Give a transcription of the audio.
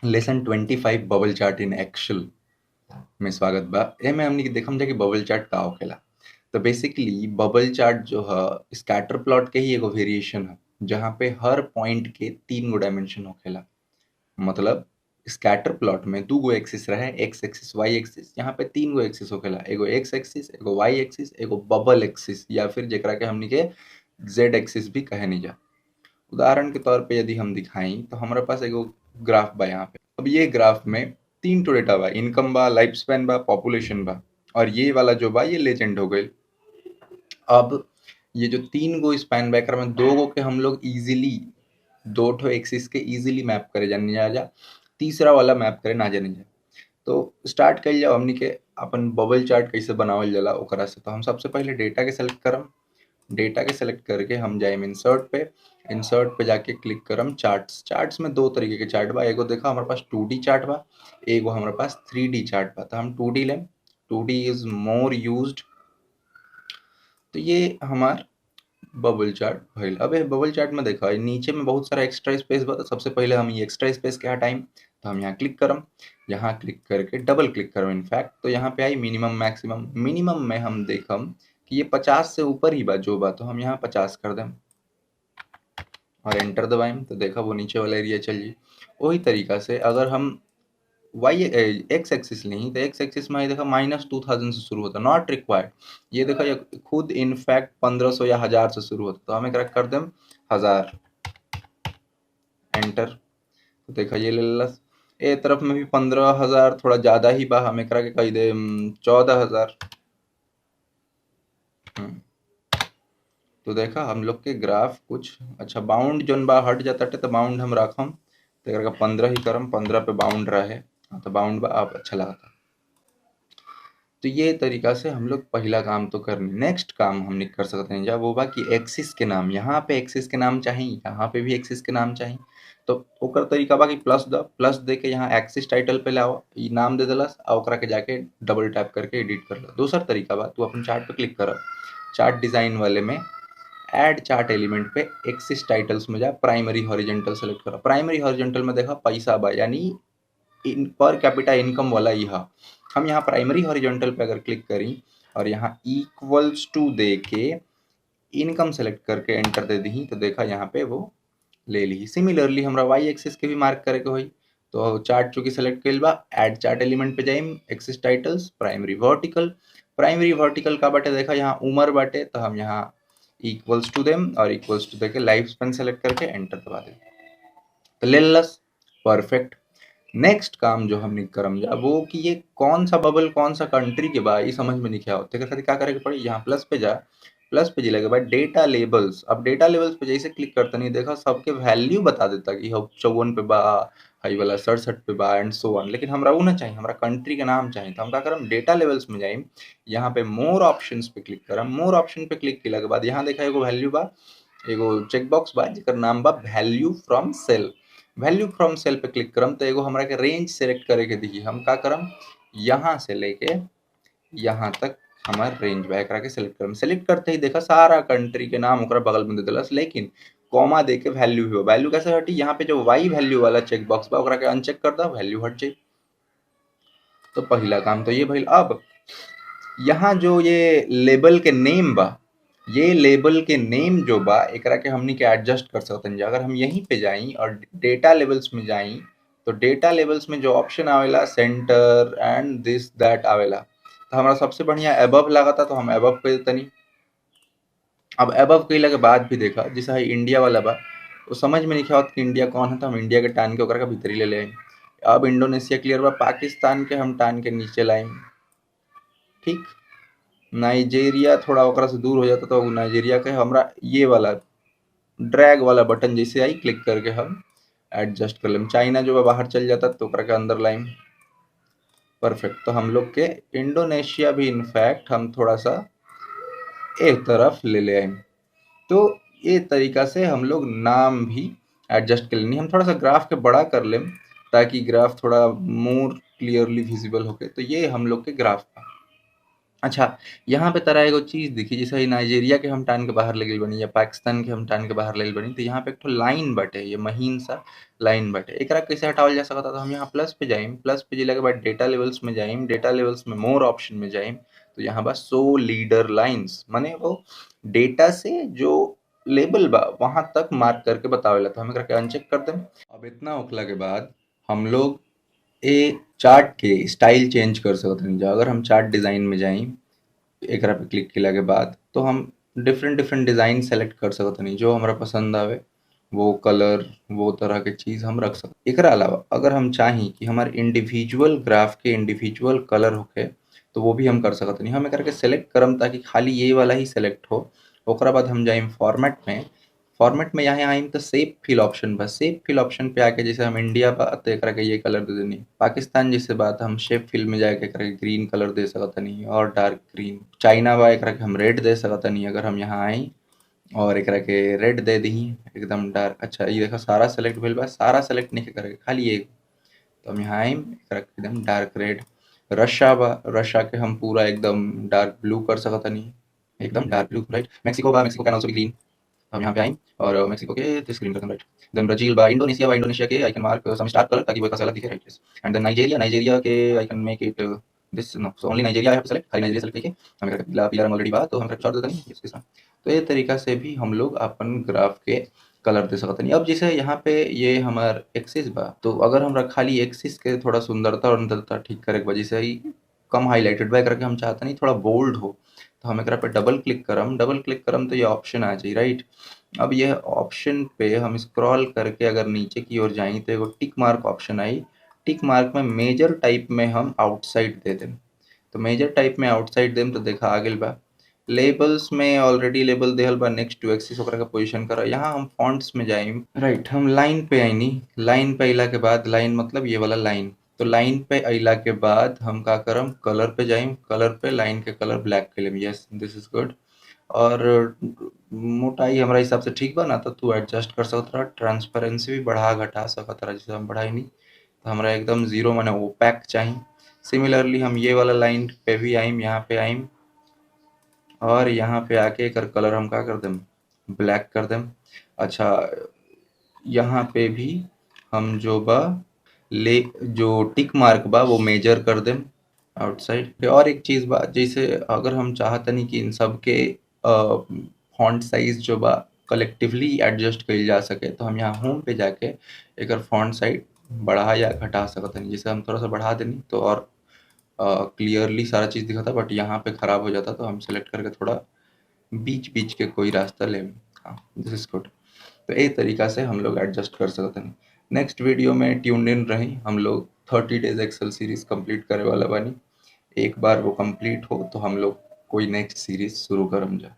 Lesson 25 bubble chart in Excel में स्वागत बा। एमे हमनी के देखम जा कि बबल चार्ट का होखेला। तो बेसिकली बबल चार्ट जो है स्कैटर प्लॉट के ही एगो वेरिएशन है, जहाँ पे हर पॉइंट के 3 गो डायमेंशन होखेला। मतलब स्कैटर प्लॉट में 2 गो एक्सिस रहे, एक्स एक्सिस वाई एक्सिस, यहाँ पे 3 गो एक्सिस होखेला, एगो एक्स एक्सिस, एगो वाई एक्सिस, एगो बबल एक्सिस, या फिर जेकरा के हमनी के जेड एक्सिस भी कहे जा। उदाहरण के तौर पे यदि हम दिखाई तो हमारे पास एगो ग्राफ बा यहाँ पे। अब ये ग्राफ में 3 ठो डेटा बा, इनकम बा, लाइफ स्पैन बा, पॉपुलेशन बा, और ये वाला जो बा ये लेजेंड हो गई। अब ये जो 3 गो स्पैन बैकर में 2 गो के हम लोग इजीली 2 ठो एक्सिस के इजीली मैप करे जाने जा, तीसरा वाला मैप करे ना जाने जा। तो स्टार्ट कर जाओ हमनी के अपन बबल चार्ट कैसे बनावल जाला ओकरा से। तो हम सबसे पहले डेटा के सेलेक्ट करम, डेटा के सेलेक्ट करके हम जाएम इंसर्ट पे जाके क्लिक करम चार्ट्स। चार्ट्स में 2 तरीके के चार्ट बा, एगो देखा हमारे पास 2D चार्ट बा, एगो हमारे पास 3D चार्ट बा। तो हम 2D lame, 2D is more used. तो ये हमार बबल चार्ट भइल। अब ये बबल चार्ट में देखा नीचे में बहुत सारा एक्स्ट्रा स्पेस बा। तो सबसे पहले हम ये एक्स्ट्रा स्पेस के हटाएं, तो हम यहाँ क्लिक करम, यहाँ क्लिक करके डबल क्लिक करम इनफैक्ट, तो यहाँ पे आई मिनिमम मैक्सिमम। मिनिमम में हम देखम कि ये 50 से ऊपर ही बा जो बा, तो हम यहाँ 50 कर दें और एंटर दबाएं, तो देखा वो नीचे वाला एरिया चल जी। वही तरीका से अगर हम वाई एक्स एक्सिस नहीं, तो एक्स एक्सिस में देखा -2000 से शुरू होता, नॉट रिक्वायर्ड। ये देखा ये खुद इनफैक्ट 1500 या 1000 से शुरू होता, तो हमें करेक्ट कर दें 1000, एंटर। तो देखा ये ले लस। ए तरफ में भी 15,000 थोड़ा ज्यादा ही बा, हमें करा के कही दे 14,000। तो देखा हम लोग के ग्राफ कुछ अच्छा बाउंड जोन बा हट जाता है, तो बाउंड हम रखम, तो एकरा के 15 ही करम, 15 पे बाउंड रहे। हाँ, तो बाउंड बा अब अच्छा लगता। तो ये तरीका से हम लोग पहला काम तो करनी। नेक्स्ट काम हमने कर सकते हैं जब वो बा कि एक्सिस के नाम, यहाँ पे एक्सिस के नाम चाहिए, यहाँ पे भी एक्सिस के नाम चाहिए। तो ओकर तरीका बा कि प्लस दे के यहाँ एक्सिस टाइटल पे लाओ, ई नाम दे देलस और ओकरा के जाके डबल टैप करके एडिट कर लो। दूसरा तरीका बा तू अपन चार्ट पे क्लिक कर, चार्ट डिजाइन वाले में ऐड चार्ट एलिमेंट पे एक्सिस टाइटल्स में जा, प्राइमरी हॉरिजॉन्टल सेलेक्ट करो। प्राइमरी हॉरिजॉन्टल में देखा पैसा बा, यानी पर कैपिटा इनकम वाला यह। हम यहाँ प्राइमरी हॉरिजॉन्टल पे अगर क्लिक करी और यहाँ इक्वल्स टू दे के इनकम सेलेक्ट करके एंटर दे दी, तो देखा यहाँ पे वो ले ली। सिमिलरली हमरा वाई एक्सिस के भी मार्क करे के होई, तो चार्ट चूंकि सेलेक्ट कइल बा, ऐड चार्ट एलिमेंट पे जाइम, axis titles, primary vertical. Primary vertical का बाटे देखा यहाँ उमर बाटे, तो हम यहाँ इक्वल्स टू देम और इक्वल्स टू देके लाइफ स्पेन सेलेक्ट करके एंटर दबा दे, तो ले लस परफेक्ट। नेक्स्ट काम जो हमने करम जा वो कि ये कौन सा बबल कौन सा कंट्री के बा ये समझ में नहीं क्या होता है। क्या करे के पड़ी, यहाँ प्लस पे जा, प्लस पे जिला के बाद डेटा लेबल्स। अब डेटा लेबल्स पे जैसे क्लिक करता नहीं देखा सबके वैल्यू बता देता कि हम 54 पे बा, हाई वाला 67 पे बा एंड सो ऑन। लेकिन हमरा वो ना चाहिए, हमरा कंट्री का नाम चाहिए। तो हम क्या करम, डेटा लेवल्स में जाइम, यहाँ पे मोर ऑप्शंस पे क्लिक करम। मोर ऑप्शन पे क्लिक किला के बाद यहाँ देखा एगो वैल्यू बा, एगो चेकबॉक्स बा जेकर नाम बा value from cell. Value from cell पे क्लिक करम, तो एगो हमरा के रेंज सेलेक्ट करे के दी। हम का करम, यहाँ से लेके यहाँ तक हमार रेंज बा, एकरा के सेलेक्ट करम। सेलेक्ट करते ही देखा सारा कंट्री के नाम ओकरा बगल में दे देलस, लेकिन कॉमा दे के वैल्यू भी हो। वैल्यू कैसे हटी, यहाँ पे जो वाई वैल्यू वाला चेक बॉक्स बा ओकरा के अनचेक कर दा, वैल्यू हट जाई। तो पहला काम तो ये भइल। अब यहाँ जो ये लेबल के नेम बा, ये लेबल के नेम जो बा एकरा के हमनी के एडजस्ट कर सकते हैं। अगर हम यहीं पे जाई और डेटा लेवल्स में जाई, तो डेटा लेवल्स में जो ऑप्शन आवेला सेंटर एंड दिस दैट आवेला, तो हमारा सबसे बढ़िया एबव लगा था, तो हम एबव पे तनी। अब एबव कइला के बाद भी देखा जैसे है इंडिया वाला बा, तो समझ में नहीं आवत कि इंडिया कौन है, तो हम इंडिया के टान के ओकरा के भीतरी ले ले। अब इंडोनेशिया क्लियर बा, पाकिस्तान के हम टान के नीचे लाएं, ठीक। नाइजेरिया थोड़ा ओकरा से दूर हो जाता, तो नाइजेरिया के हमरा ये वाला ड्रैग वाला बटन जैसे आई क्लिक करके हम एडजस्ट कर लें। चाइना जो बाहर चल जाता तो ओकरा के अंदर लाइन परफेक्ट। तो हम लोग के इंडोनेशिया भी इनफैक्ट हम थोड़ा सा एक तरफ ले ले आए। तो ये तरीका से हम लोग नाम भी एडजस्ट कर लेनी। हम थोड़ा सा ग्राफ के बड़ा कर लें ताकि ग्राफ थोड़ा मोर क्लियरली विजिबल होके। तो ये हम लोग के ग्राफ था। अच्छा, यहाँ पे तोरा एगो चीज़ दिखी, जैसे नाइजीरिया के हम टान के बाहर ले गइल बानी या पाकिस्तान के हम टान के बाहर ले गइल बानी, तो यहाँ पे एक ठो लाइन बाटे, ये महीन सा लाइन बाटे। एकरा कैसे हटावल जा सकता? तो हम यहाँ प्लस पे जाइम, प्लस पे जइला के बाद डेटा लेवल्स में जाइम, डेटा लेवल्स में मोर ऑप्शन में जाइम, तो यहाँ बा शो लीडर लाइन्स, माने वो डेटा से जो लेबल बा वहां तक मार्क करके बतावेला। तो हम एकरा के अनचेक कर देम। अब इतना होखला के बाद हम लोग ए चार्ट के स्टाइल चेंज कर सकत हनी जा। अगर हम चार्ट डिज़ाइन में जाई, एकरा पे क्लिक केला के बाद तो हम डिफरेंट डिफरेंट डिज़ाइन सेलेक्ट कर सकत हनी, जो हमरा पसंद आवे वो कलर, वो तरह के चीज़ हम रख सकत। एकरा अलावा अगर हम चाही कि हमारे इंडिविजुअल ग्राफ के इंडिविजुअल कलर होखे, तो वो भी हम कर सकत हनी। हम एकरा के सेलेक्ट करम ताकि खाली ये वाला ही सेलेक्ट हो। ओकरा बाद हम जाइम फॉर्मेट में, फॉर्मेट में यहाँ आइम तो शेप फिल ऑप्शन बा, शेप फिल ऑप्शन पे आके जैसे हम इंडिया बा तो एकरा के ये कलर दे देनी, पाकिस्तान जैसे बात हम शेप फिल में जाके एकरा के ग्रीन कलर दे सकतनी और डार्क ग्रीन, चाइना बा एकरा के हम रेड दे सकतनी अगर हम यहाँ आई और एकरा के रेड दे दी एकदम डार्क। अच्छा ये देखो सारा सेलेक्ट भेल बा, सारा सेलेक्ट नहीं करे खाली एक, तो हम यहाँ आइम एकरा के एकदम डार्क रेड। रशिया बा, रशिया के हम पूरा एकदम डार्क ब्लू कर सकतनी, एकदम डार्क ब्लू, राइट। मेक्सिको बा, Mexico can also be green, हम यहाँ पे आएँ और मेक्सिको के स्क्रीन करते हैं, राइट। देन ब्राज़ील बा, इंडोनेशिया बा, इंडोनेशिया के I can mark some star colour ताकि वो एक अलग दिखे, right, yes. And then Nigeria, Nigeria के I can make it this, no, so only Nigeria I have to select, खाली नाइजीरिया सेलेक्ट करके हम पीला पीला रंग ऑलरेडी बा तो हम छोड़ देते हैं इसके साथ। तो ये तरीका से भी हम लोग अपन ग्राफ के कलर दे सकते हैं। अब जैसे यहाँ पे ये हमार एक्सिस बा, तो अगर हमरा खाली एक्सिस के थोड़ा सुंदरता और अंदरता ठीक करे के वजह से ही कम हाईलाइटेड बा, करके हम चाहते नहीं थोड़ा बोल्ड हो, तो हम एकरा पे डबल क्लिक करम तो ये ऑप्शन आ जाई, राइट। अब यह ऑप्शन पे हम स्क्रॉल करके अगर नीचे की ओर जाएं तो एगो टिक मार्क ऑप्शन आई, टिक मार्क में मेजर टाइप में हम आउटसाइड दे दें, तो मेजर टाइप में आउटसाइड देम तो देखा आ गेल बा। लेबल्स में ऑलरेडी लेबल देहल बा नेक्स्ट टू एक्सिस, ओकरा का पोजीशन करा। यहाँ हम फॉन्ट्स में जाइम, राइट, हम लाइन पे आईनी, लाइन पे अइला के बाद, लाइन मतलब ये वाला लाइन, तो लाइन पे अइला के बाद हम का करम कलर पे जाइम, कलर पे लाइन के कलर ब्लैक के लिए, यस दिस इज गुड। और मोटाई हमारा हिसाब से ठीक बा ना, तो तू एडजस्ट कर सकत रहा, ट्रांसपेरेंसी भी बढ़ा घटा सकत रहा, जैसे हम बढ़ाई नहीं तो हमारा एकदम जीरो माने ओपैक चाहिए। सिमिलरली हम ये वाला लाइन पे भी आइम, यहाँ पे आइम और यहाँ पे आके एकर कलर हम का कर देम, ब्लैक कर देम। अच्छा यहाँ पे भी हम जो बा ले, जो टिक मार्क बा वो मेजर कर देम आउटसाइड। और एक चीज़ बा, जैसे अगर हम चाहतनी कि इन सब के फॉन्ट साइज जो बा कलेक्टिवली एडजस्ट कइल जा सके, तो हम यहाँ होम पे जाके एकर फॉन्ट साइज बढ़ा या घटा सकतनी। जैसे हम थोड़ा सा बढ़ा देनी तो और क्लियरली सारा चीज़ दिखता, बट यहाँ पे खराब हो जाता, तो हम सेलेक्ट करके थोड़ा बीच बीच के कोई रास्ता ले। हाँ दिस इज गुड। तो एक तरीका से हम लोग एडजस्ट कर सकते हैं। नेक्स्ट वीडियो में ट्यून्ड इन रही, हम लोग 30 डेज एक्सेल सीरीज कंप्लीट करे वाला बानी। एक बार वो कंप्लीट हो तो हम लोग कोई नेक्स्ट सीरीज शुरू करम जा।